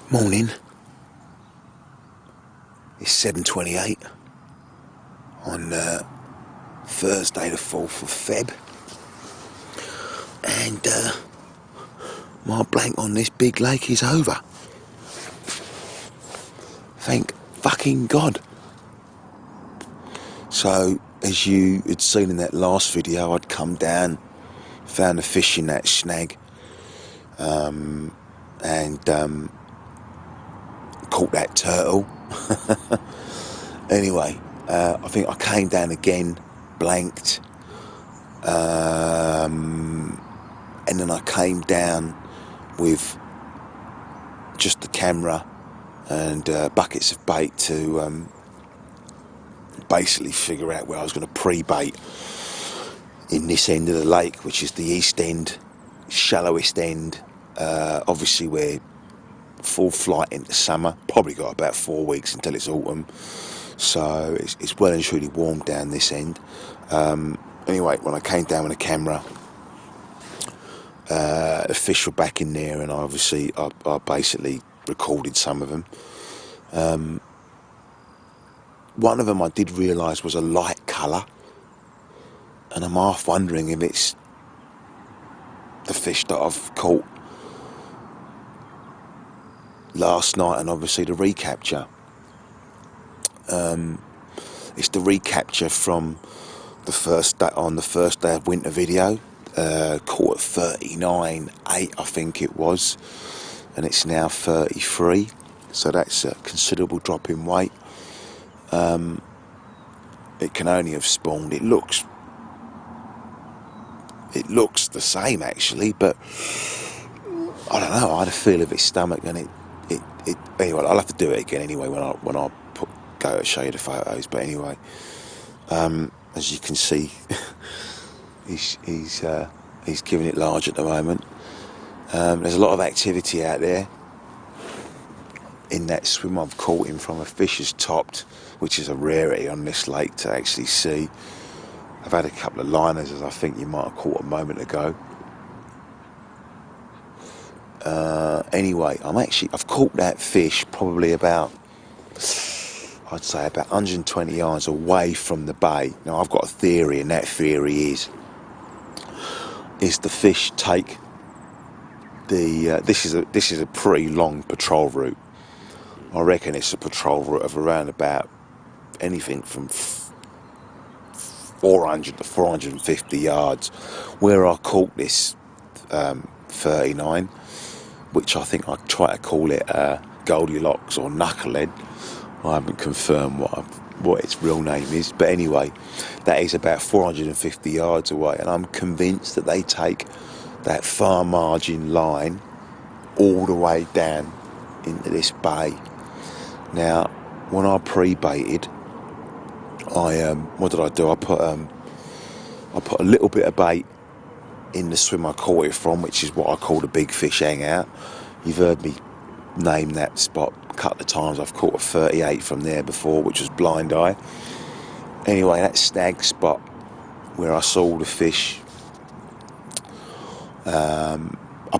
Morning. It's 7:28 on Thursday the 4th of Feb, and my blank on this big lake is over. Thank fucking God. So, as you had seen in that last video, I'd come down, found a fish in that snag, and caught that turtle. Anyway, I think I came down again, blanked, and then I came down with just the camera and buckets of bait to basically figure out where I was going to pre-bait in this end of the lake, which is the east end, shallowest end. Obviously we're full flight into summer, probably got about 4 weeks until it's autumn, so it's well and truly warm down this end. Anyway, when I came down with a camera, the fish were back in there, and I basically recorded some of them. One of them I did realise was a light colour, and I'm half wondering if it's the fish that I've caught last night, and obviously the recapture. It's the recapture from the first day of winter video, caught at 39.8 I think it was, and it's now 33, so that's a considerable drop in weight. It can only have spawned, it looks the same actually, but I don't know, I had a feel of its stomach, and it anyway, I'll have to do it again anyway when I go to show you the photos. But anyway, as you can see, he's giving it large at the moment. There's a lot of activity out there in that swim I've caught him from. A fish has topped, which is a rarity on this lake to actually see. I've had a couple of liners, as I think you might have caught a moment ago. Anyway, I've caught that fish probably about, I'd say about 120 yards away from the bay. Now I've got a theory, and that theory is the fish take the this is a pretty long patrol route. I reckon it's a patrol route of around about anything from 400 to 450 yards. Where I caught this 39, which I think I try to call it Goldilocks or Knucklehead. I haven't confirmed what its real name is, but anyway, that is about 450 yards away, and I'm convinced that they take that far margin line all the way down into this bay. Now, when I pre-baited, what did I do? I put a little bit of bait in the swim I caught it from, which is what I call the big fish hangout. You've heard me name that spot a couple of times. I've caught a 38 from there before, which was blind eye. Anyway, that snag spot where I saw the fish, I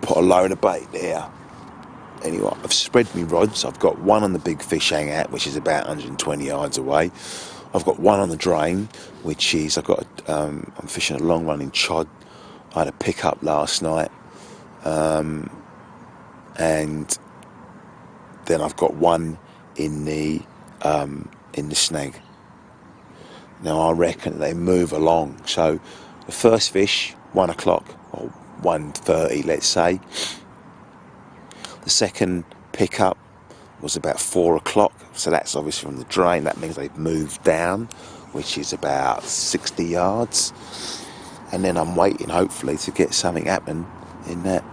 put a load of bait there. Anyway, I've spread my rods. I've got one on the big fish hangout, which is about 120 yards away. I've got one on the drain, which is I'm fishing a long run in Chod. I had a pickup last night, and then I've got one in the snag. Now I reckon they move along. So the first fish, 1 o'clock or 1:30, let's say. The second pickup was about 4 o'clock. So that's obviously from the drain. That means they've moved down, which is about 60 yards. And then I'm waiting, hopefully, to get something happen in that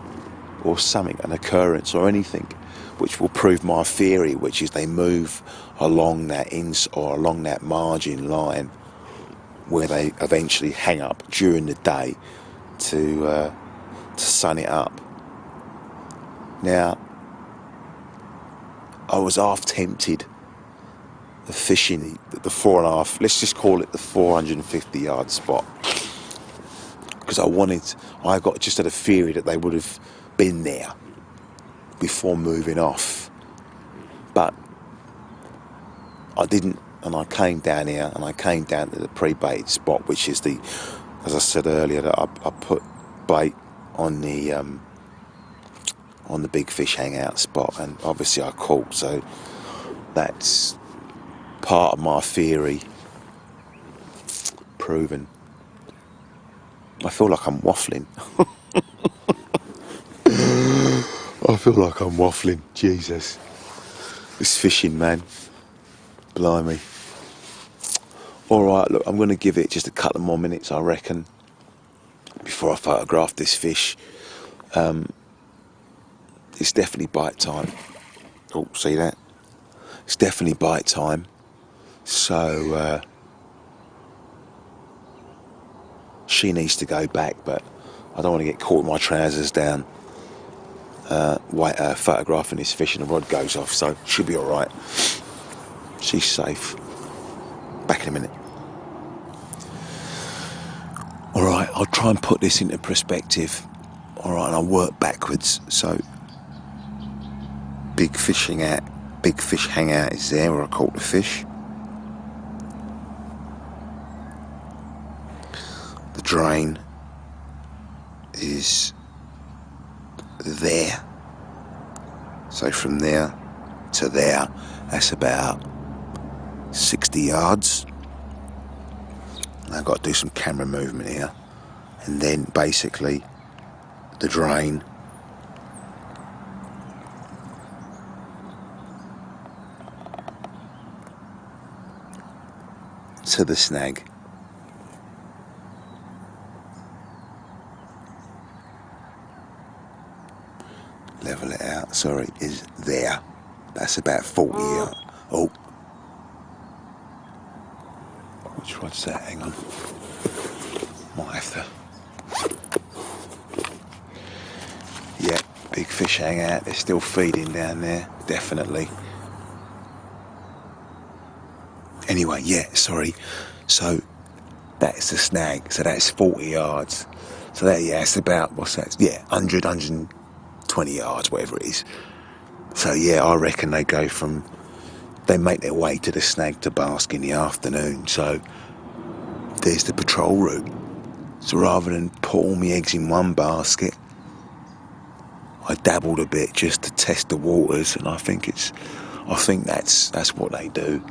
or something, an occurrence or anything, which will prove my theory, which is they move along that or along that margin line where they eventually hang up during the day to sun it up. Now, I was half tempted of fishing the 4.5, let's just call it the 450 yard spot, because I got just had a theory that they would have been there before moving off, but I didn't, and I came down here and I came down to the pre-baited spot, which is as I said earlier, that I put bait on the big fish hangout spot, and obviously I caught, so that's part of my theory proven. I feel like I'm waffling. I feel like I'm waffling, Jesus. This fishing, man. Blimey. Alright, look, I'm going to give it just a couple more minutes, I reckon, before I photograph this fish. It's definitely bite time. Oh, see that? It's definitely bite time. So, she needs to go back, but I don't want to get caught with my trousers down photographing this fish and the rod goes off, so she'll be alright. She's safe. Back in a minute. Alright, I'll try and put this into perspective. Alright, and I'll work backwards. So, big fish hangout is there where I caught the fish. The drain is there. So from there to there, that's about 60 yards. And I've got to do some camera movement here. And then basically the drain to the snag. Level it out, sorry, is there. That's about 40 yards. Oh. Which rod's that? Hang on. Might have to. Yeah, big fish hang out. They're still feeding down there, definitely. Anyway, yeah, sorry. So that's the snag. So that's 40 yards. So that, yeah, it's about, what's that? Yeah, 100, 120 yards, whatever it is. So yeah, I reckon they make their way to the snag to bask in the afternoon. So there's the patrol route. So rather than put all my eggs in one basket, I dabbled a bit just to test the waters, and I think that's what they do.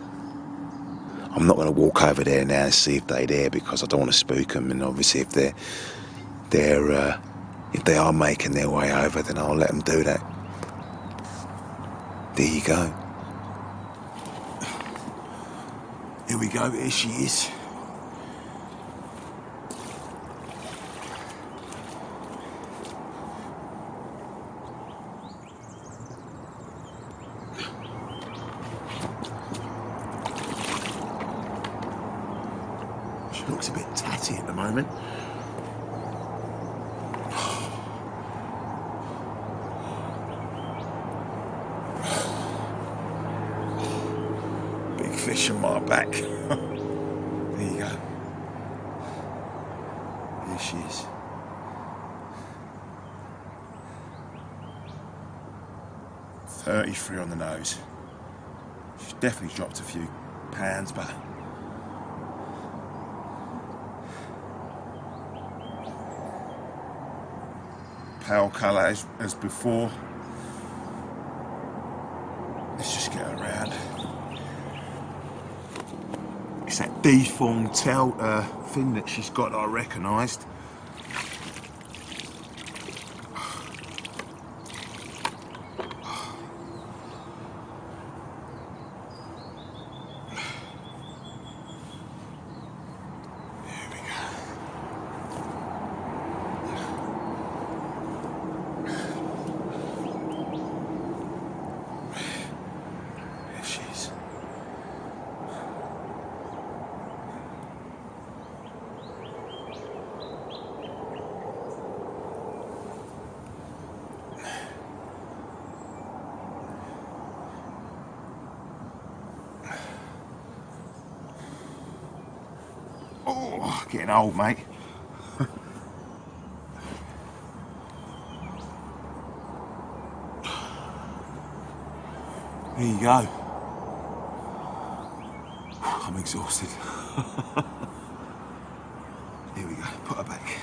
I'm not going to walk over there now and see if they're there, because I don't want to spook them. And obviously, if they are making their way over, then I'll let them do that. There you go. Here we go. Here she is. She looks a bit tatty at the moment. Big fish on my back. There you go. Here she is. .33 on the nose. She's definitely dropped a few pounds, but pale colour as before. Let's just get her around. It's that deformed tail fin that she's got that I recognised. Getting old, mate. There you go. I'm exhausted. Here we go, put her back.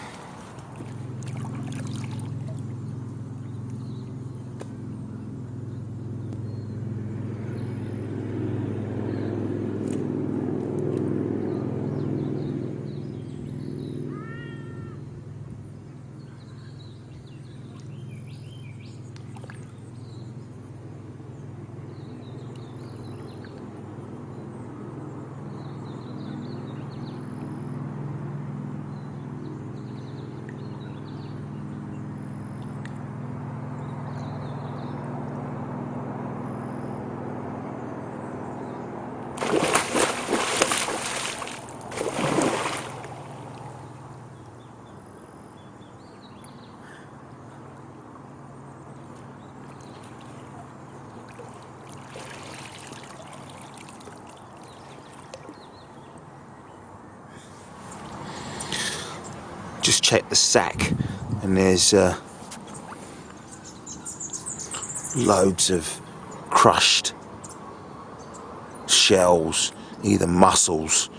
Just check the sack, and there's loads of crushed shells, either mussels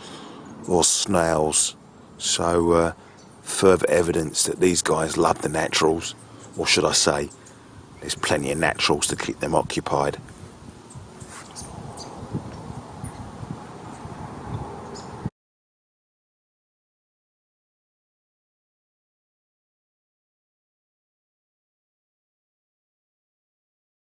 or snails. So further evidence that these guys love the naturals, or should I say, there's plenty of naturals to keep them occupied.